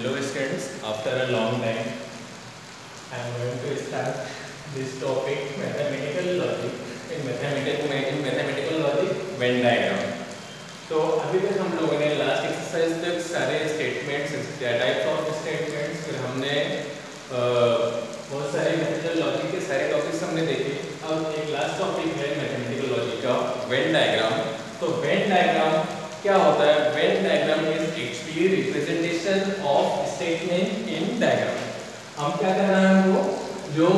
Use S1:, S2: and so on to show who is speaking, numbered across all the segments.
S1: Hello students, after a long time I am going to start this topic mathematical logic in mathematical logic Venn diagram. तो अभी तक हम लोगों ने last exercise तक सारे स्टेटमेंट्स टाइप्स ऑफ स्टेटमेंट्स फिर हमने बहुत सारे मैथमेटिकल लॉजिक के सारे टॉपिक्स हमने देखे। अब एक लास्ट टॉपिक है मैथमेटिकल लॉजिक का वेन डायग्राम। तो वेन डायग्राम क्या होता है? Venn diagram is actually representation of statement in diagram. हम क्या करना है, हमको जो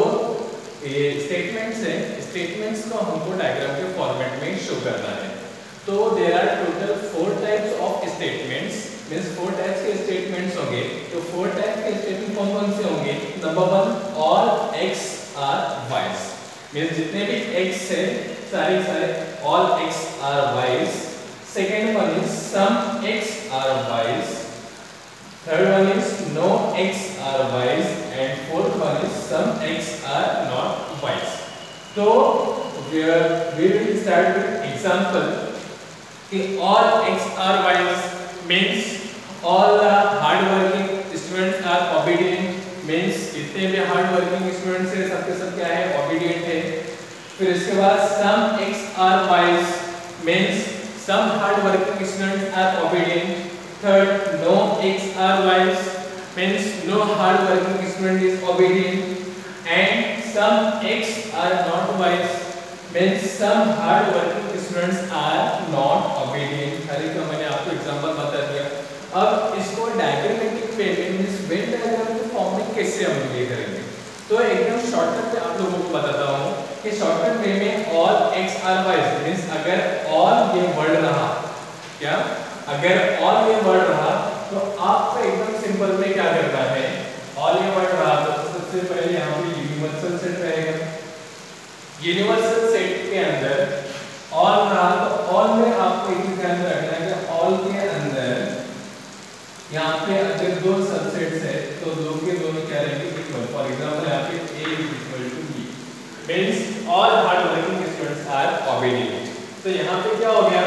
S1: स्टेटमेंट्स है स्टेटमेंट्स को हमको डायग्राम के फॉर्मेट में शो करना है। तो there are total 4 types of statements, means 4 types के स्टेटमेंट्स होंगे। तो 4 टाइप के स्टेटमेंट कौन कौन से होंगे? Number 1 all X are Y, means जितने भी एक्स है सारे all X are Y. Second one is some x are Y, third one is no X are Y and fourth one is some x are not Y. तो we will start with example कि all x are wise means all the hard working students are obedient, means जितने भी hard working students हैं सबके सब क्या है? obedient है। फिर इसके बाद some x are wise means some hard working students are obedient। third no x are wise means no hard working student is obedient and some x are not wise means some hard working students are not obedient। हर एक का मैंने आपको example बता दिया। अब इसको diagrammatic वे में means Venn diagram के फॉर्म में कैसे हम ये करेंगे, तो एकदम शॉर्टकट में आप लोगों को बताता हूँ कि शॉर्टकट वे में all X are Y means अगर ऑल ये वर्ड रहा, क्या अगर ऑल ये वर्ड रहा तो आपको एकदम सिंपल में क्या करना है? ऑल ये वर्ड रहा तो सबसे पहले यहाँ पे यूनिवर्सल सेट रहेगा। यूनिवर्सल सेट के अंदर ऑल रहा तो ऑल में आपको एक चीज ध्यान रखना है कि ऑल के अंदर यहाँ पे अगर दो सबसेट्स है तो दो के दोनों क्या रहेंगे? इक्वल। फॉर एग्जांपल यहाँ पे a equal to b means all hard working students are obedient. तो यहाँ पे क्या हो गया?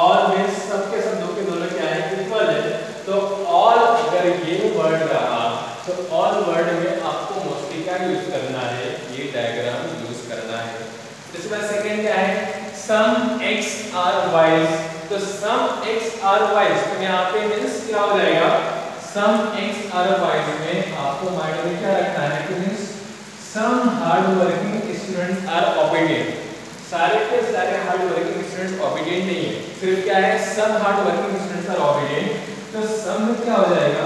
S1: ऑल मींस सबके सब दो के दोनों क्या है? इक्वल है। तो ऑल अगर ये वर्ड रहा तो ऑल वर्ड में आपको मोस्टली क्या यूज करना है? ये डायग्राम यूज करना है। इसके बाद सेकंड क्या है? सम एक्स आर वाइज। तो सम एक्स आर वाइज तो यहाँ पे मींस क्या हो जाएगा? सम एक्स आर वाइज में आपको माइंड में क्या रखना है कि means some hard working students are obedient. सारे के सारे हार्ड वर्किंग स्टूडेंट्स ओबीडिएंट नहीं है, सिर्फ क्या है? Some hard working students are obedient. तो सम में क्या हो जाएगा?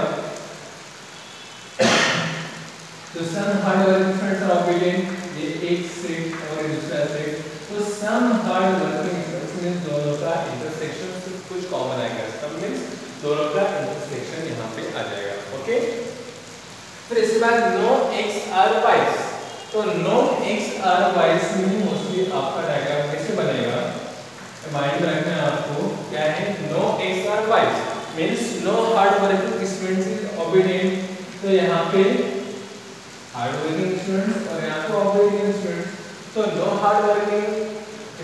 S1: तो some hard working students are obedient, ये एक सेट और दूसरा सेट। तो some hard working students means दोनों का इंटरसेक्शन कुछ कॉमन आएगा। सम मींस दोनों का इंटरसेक्शन यहाँ पे आ जाएगा। ओके, फिर इसके बाद नो एक्स आर वाइज। तो नो एक्स आर वाइज में मोस्टली आपका डायग्राम कैसे बनेगा? माइंड में रखना है आपको क्या है? No X are Y means no hard working students is obedient. तो यहाँ पे हार्ड वर्किंग स्टूडेंट्स और यहाँ पे ओबीडिएंट स्टूडेंट्स। तो no hard working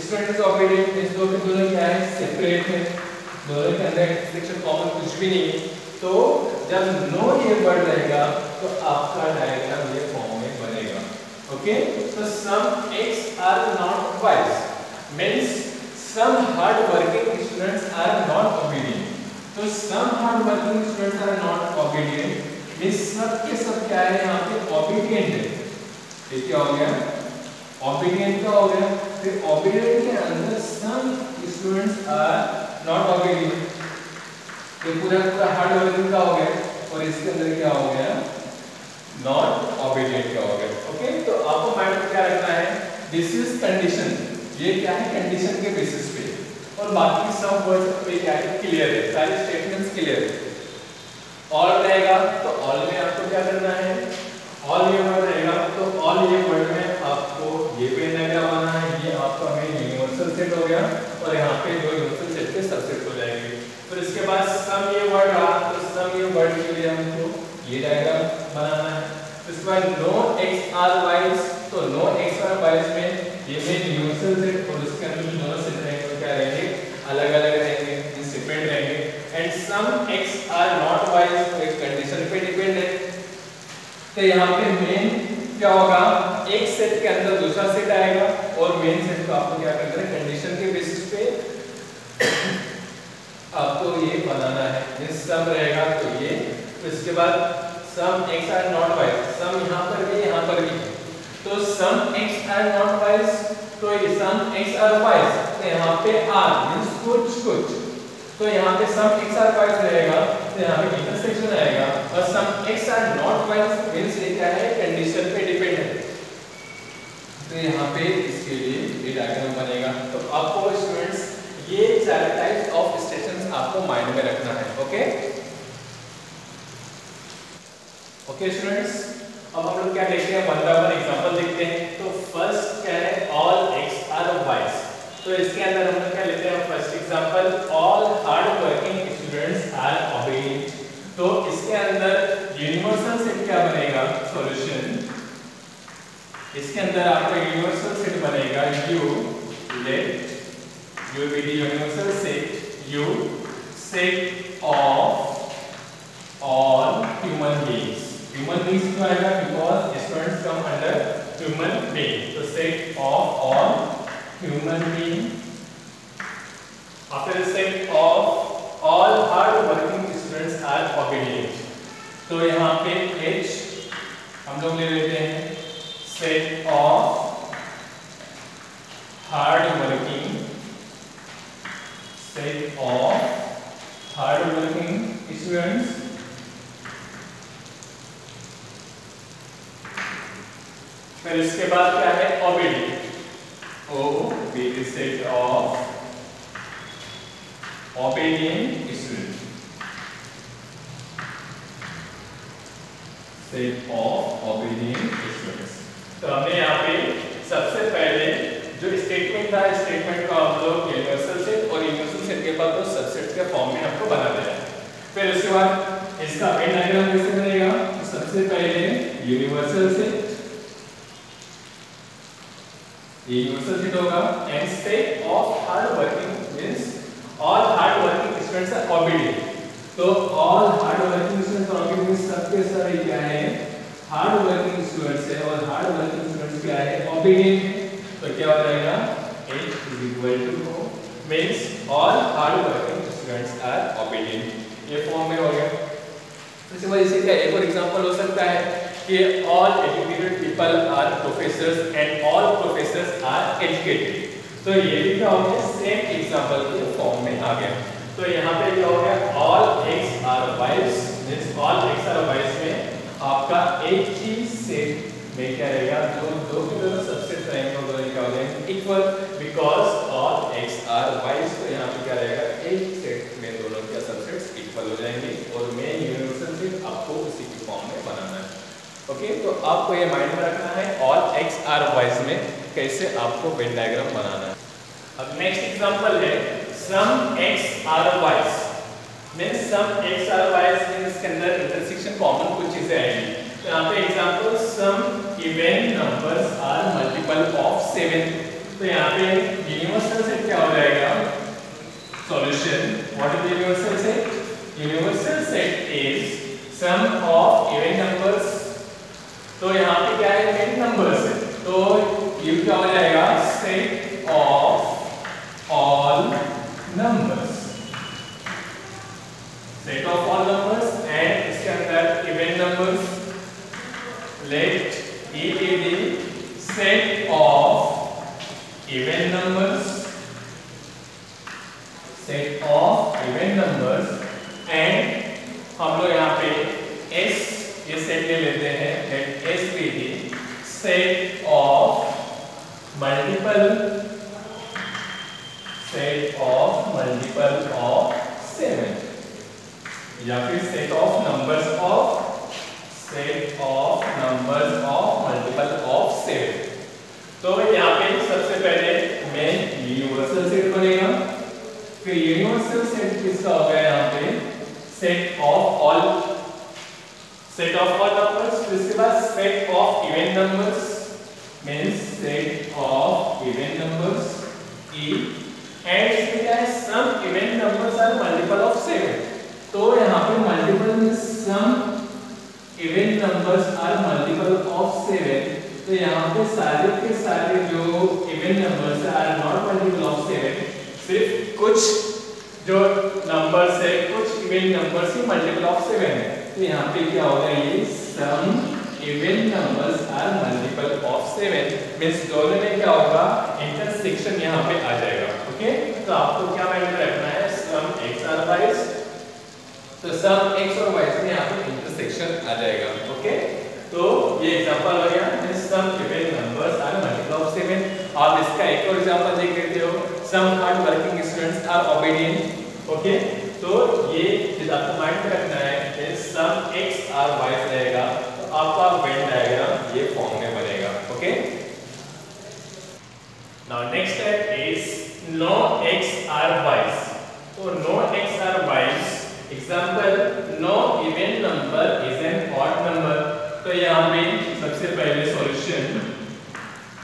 S1: student is obedient, इस दो के दोनों क्या है? सेपरेट है, दोनों के अंदर इंटरसेक्शन कॉमन कुछ भी नहीं है। तो जब नो ये वर्ड रहेगा तो आपका डायग्राम ये फॉर्म में बनेगा। ओके, तो some x are not wise means some hard working students are not obedient. तो some hard working students are not obedient means सब के सब क्या है? यहाँ पे ओबीडिएंट है। ये क्या हो गया? ओबीडिएंट का हो गया। फिर ओबीडिएंट के अंदर some students are not obedient, ये पूरा हार्ड वर्किंग का हो गया। और इसके अंदर क्या हो गया? नॉट ओबीडिएंट का हो गया। ओके, तो आपको माइंड में क्या रखना है? दिस इज कंडीशन, ये क्या है? कंडीशन के बेसिस पे। और बाकी सब वर्ड्स पे क्या है? क्लियर है, सारे स्टेटमेंट्स क्लियर है। ऑल रहेगा तो ऑल में आपको क्या करना है? ऑल ये वर्ड रहेगा तो ऑल ये वर्ड में आपको ये वेन डायग्राम बनाना है। ये आपका मेन यूनिवर्सल सेट हो गया और यहाँ पे दो यूनिवर्सल सेट के सबसेट हो जाएंगे। फिर इसके बाद सम ये वर्ड रहा तो सम ये वर्ड के लिए हमको ये डायग्राम बनाना है। इसके बाद नो एक्स आर वाइज, तो नो एक्स आर वाइज में ये मेन यूनिवर्सल सेट और उसके अंदर जो दोनों सेट रहेंगे वो क्या रहेंगे? अलग अलग रहेंगे, सेपरेट रहेंगे। And some x are not Y, एक कंडीशन पे तो यहाँ पे मेन क्या होगा, एक सेट के अंदर दूसरा सेट आएगा और मेन सेट को आपको क्या करना है, कंडीशन के बेसिस पे आपको ये बनाना है। इस सम रहेगा तो ये, तो इसके बाद सम x आर नॉट वाइज, सम यहाँ पर भी यहाँ पर भी, तो सम x आर नॉट वाइज, तो ये सम x आर वाइज, तो यहाँ पे r मींस कुछ कुछ, तो यहाँ पे सम x आर वाइज रहेगा, तो यहाँ पे इंटरसेक्शन आएगा, और some x are not wise means ये क्या है, कंडीशन पे डिपेंड है, तो यहाँ पे इसके लिए ये डायग्राम बनेगा। तो आपको स्टूडेंट्स ये चार टाइप्स ऑफ स्टेशंस आपको माइंड में रखना है। ओके ओके स्टूडेंट्स, अब हम लोग क्या देखते हैं, वन बाय वन एग्जांपल देखते हैं। तो फर्स्ट क्या है, ऑल एक्स आर वाइज, तो इसके अंदर हम लोग क्या लेते हैं, first example all hard working students are obedient, तो इसके अंदर यूनिवर्सल सेट क्या बनेगा, सॉल्यूशन, इसके अंदर आपका यूनिवर्सल सेट बनेगा you, let you be the universal set, you set of all human beings, human beings क्यों आएगा, because students come under human being, तो set of all human being, after set of all hard working students are obedient, तो यहाँ पे H हम लोग ले लेते हैं, set of hard working, set of hard working students, फिर इसके बाद क्या है, obedient, O B set of obedient student, set of obedient students. तो हमने यहाँ पे सबसे पहले जो स्टेटमेंट था, स्टेटमेंट को हम लोग यूनिवर्सल सेट और यूनिवर्सल सेट के बाद तो सबसेट के फॉर्म में हमको बना देना है। फिर उसके बाद इसका वेन डायग्राम कैसे बनेगा, तो सबसे पहले यूनिवर्सल सेट, यूनिवर्सल सेट होगा and set of hard working means all hard working students are obedient, तो all hard working students are obedient, सबके सारे क्या है, हार्ड वर्किंग स्टूडेंट्स है, और हार्ड वर्किंग स्टूडेंट्स क्या है, ओबीडिएंट, तो क्या हो जाएगा, H is equal to O means all hard working students are obedient, ये फॉर्म में हो गया। इसी वजह से क्या एक और एग्जांपल हो सकता है कि all educated people are professors and all professors are educated, तो ये भी क्या हो गया, सेम एग्जांपल के फॉर्म में आ गया। तो यहाँ पे क्या हो गया, all x are wise means all x are wise में आपका एक ही सेट में क्या रहेगा, जो दो के दोनों सबसेट रहेंगे और दोनों क्या हो जाएंगे, equal, because all x are Y, तो यहाँ पे क्या रहेगा, एक सेट में दोनों के सबसेट्स इक्वल हो जाएंगे, और मेन यूनिवर्सल सेट आपको उसी के फॉर्म में बनाना है। ओके, तो आपको ये माइंड में रखना है ऑल x आर वाइज में कैसे आपको वेन डायग्राम बनाना है। अब नेक्स्ट एग्जांपल है some x are Y, means some x are Y means के अंदर इंटरसेक्शन कॉमन कुछ चीजें आएंगी। तो यहाँ पे example some even numbers are multiple of 7, तो यहाँ पे यूनिवर्सल सेट क्या हो जाएगा, solution, what is universal set, universal set is some of even numbers, तो यहाँ पे क्या है, इवन नंबर्स है, तो ये क्या हो जाएगा, set of all numbers, set of all numbers, and इसके अंदर even numbers, let E be the set of even numbers, set of even numbers, and हम लोग यहाँ पे S ये सेट ले लेते हैं, let S be the set of multiple, set of multiple of 7, या फिर set of numbers of, set of numbers of multiple of 7, तो यहाँ पे सबसे पहले मेन यूनिवर्सल सेट बनेगा, फिर यूनिवर्सल सेट किसका हो गया, यहाँ पे set of all, set of all numbers, इसके बाद set of even numbers means set of even numbers E, and इसमें क्या है, some even numbers are multiple of 7, तो यहाँ पे multiple means some even numbers are तो यहाँ पे सारे के सारे जो even numbers are not multiple of 7, सिर्फ कुछ जो नंबर्स है, कुछ इवन नंबर्स ही मल्टीपल ऑफ 7 है। तो यहाँ पे क्या होगा, ये some even numbers are multiple of 7 means दोनों में क्या होगा, इंटरसेक्शन यहाँ पे आ जाएगा। ओके, तो आपको क्या माइंड में रखना है, सम x और y, तो सम x और y में यहाँ पे इंटरसेक्शन आ जाएगा। ओके, तो ये एग्जांपल हो गया, some even numbers are multiple of 7। आप इसका एक और एग्जांपल देख लेते हो, some hard working students are obedient. Okay, तो ये चीज आपको माइंड में रखना है, सम x और y रहेगा, तो आपका वेन डायग्राम ये फॉर्म में बनेगा। Okay, now next step is no x और y। तो नो x और y example, no even number is an odd number. तो यहाँ पे सबसे पहले solution,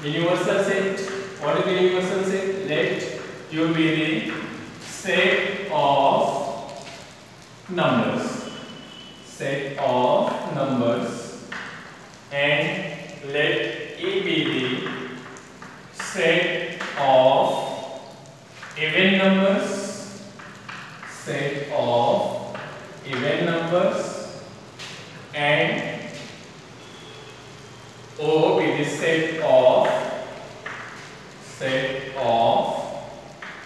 S1: universal set, what is the universal set, let you be the set of numbers, set of numbers, and let E be the set of even numbers, set of even numbers, and O be the set of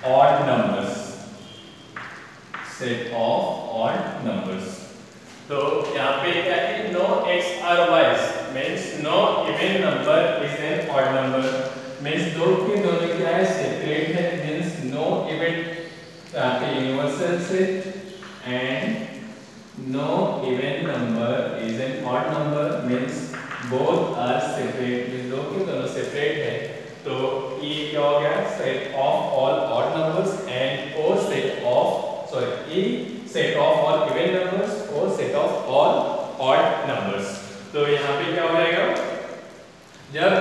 S1: odd numbers, set of odd numbers। तो यहाँ पे क्या है, no x और y means no even number is an odd number, means दो के दोनों क्या है, सेपरेट है, means no even, यहाँ पे universal set, and no even number is an odd number means both are separate, means दो के दोनों सेपरेट है। तो ये क्या हो गया, set of all odd numbers, and O set of, sorry, E set of all even numbers or set of all odd numbers। तो यहाँ पे क्या हो जाएगा, जब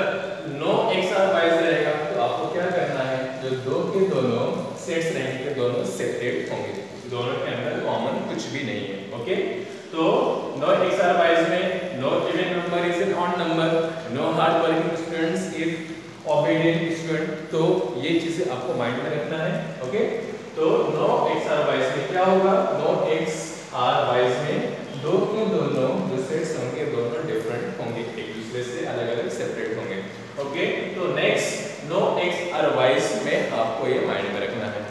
S1: नो x और y रहेगा तो आपको क्या करना है, जो दो के दोनों सेट्स रहेंगे दोनों सेपरेट होंगे, दोनों के अंदर कॉमन कुछ भी नहीं है। ओके, तो नो x और y में no even number is an odd number, no hard working students is obedient student. तो ये चीजें आपको माइंड में रखना है। ओके, तो नो x और y में क्या होगा, नो x और y में दो के दोनों जो सेट्स होंगे दोनों डिफरेंट होंगे, एक दूसरे से अलग अलग सेपरेट होंगे। ओके, तो नेक्स्ट नो x और y में आपको ये माइंड में रखना है।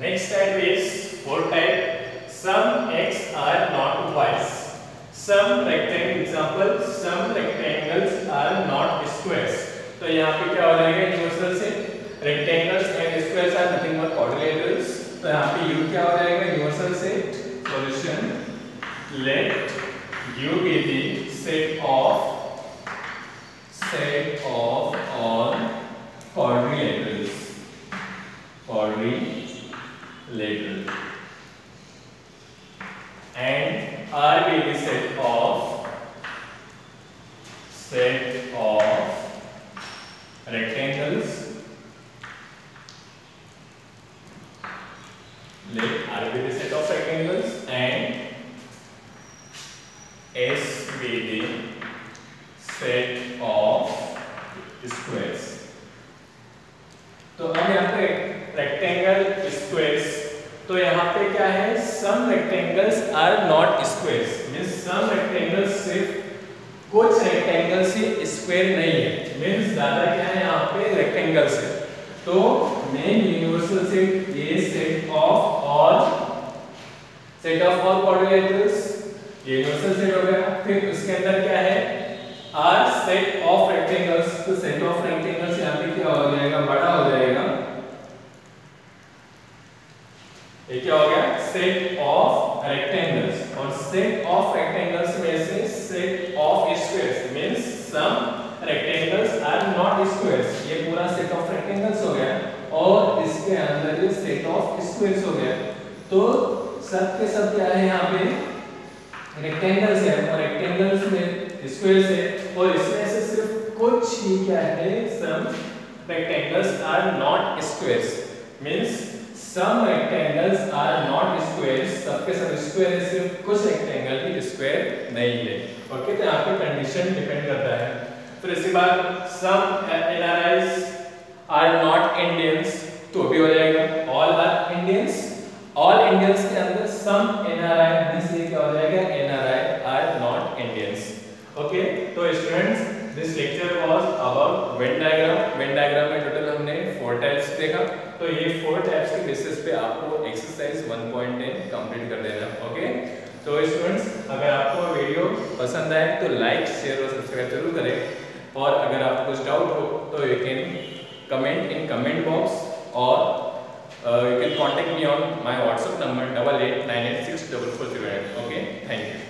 S1: Next type is fourth type, some x are not y। Some rectangle, example, some rectangles are not squares. तो यहाँ पे क्या हो जाएगा, यूनिवर्सल से rectangles and squares are nothing but quadrilaterals। तो यहाँ पे U क्या हो जाएगा, universal set, solution, let U be the set of all quadrilaterals, and R be the set of rectangles, let R be the set of rectangles, and S be the set of squares। तो अब यहाँ पे rectangle, squares, तो यहाँ पे क्या है, some rectangles are not squares, means some rectangles सिर्फ कुछ रेक्टेंगल्स ही स्क्वायर नहीं है, मींस ज्यादा क्या है यहाँ पे रेक्टेंगल्स है। तो मेन यूनिवर्सल सेट, ये सेट ऑफ ऑल क्वाड्रिलेटरल्स, ये यूनिवर्सल सेट हो गया। फिर उसके अंदर क्या है, आर सेट ऑफ रेक्टेंगल्स, तो सेट ऑफ रेक्टेंगल्स यहाँ पे क्या हो जाएगा, बड़ा हो जाएगा, ये क्या हो गया, सेट ऑफ रेक्टेंगल्स, और सेट ऑफ रेक्टेंगल्स में से set of squares, means some rectangles are not squares, ये पूरा सेट ऑफ रेक्टेंगल्स हो गया, और इसके अंदर ये सेट ऑफ स्क्वायर्स हो गया। तो सब के सब क्या है, यहाँ पे रेक्टेंगल्स है, और रेक्टेंगल्स में स्क्वायर्स है, और इसमें से सिर्फ कुछ ही क्या है, some rectangles are not squares, means some rectangles are not squares, सबके सब स्क्वायर है, सिर्फ कुछ रेक्टेंगल ही स्क्वायर नहीं है। ओके, तो यहाँ पे कंडीशन डिपेंड करता है। फिर इसके बाद some NRIs are not Indians, तो भी हो जाएगा all are Indians. All Indians के अंदर सम NRI मींस ये क्या हो जाएगा, NRI are not Indians. Okay, तो students this lecture was about Venn diagram. Venn diagram में टोटल हमने 4 टाइप्स देखा, तो ये 4 टाइप्स के बेसिस पे आपको एक्सरसाइज 1.10 कंप्लीट कर देना। ओके, तो स्टूडेंट्स अगर आपको वीडियो पसंद आए तो लाइक शेयर और सब्सक्राइब जरूर करें, और अगर आपको कुछ डाउट हो तो you can comment in comment box, और you can contact me on my WhatsApp number 88986440. Okay, thank you.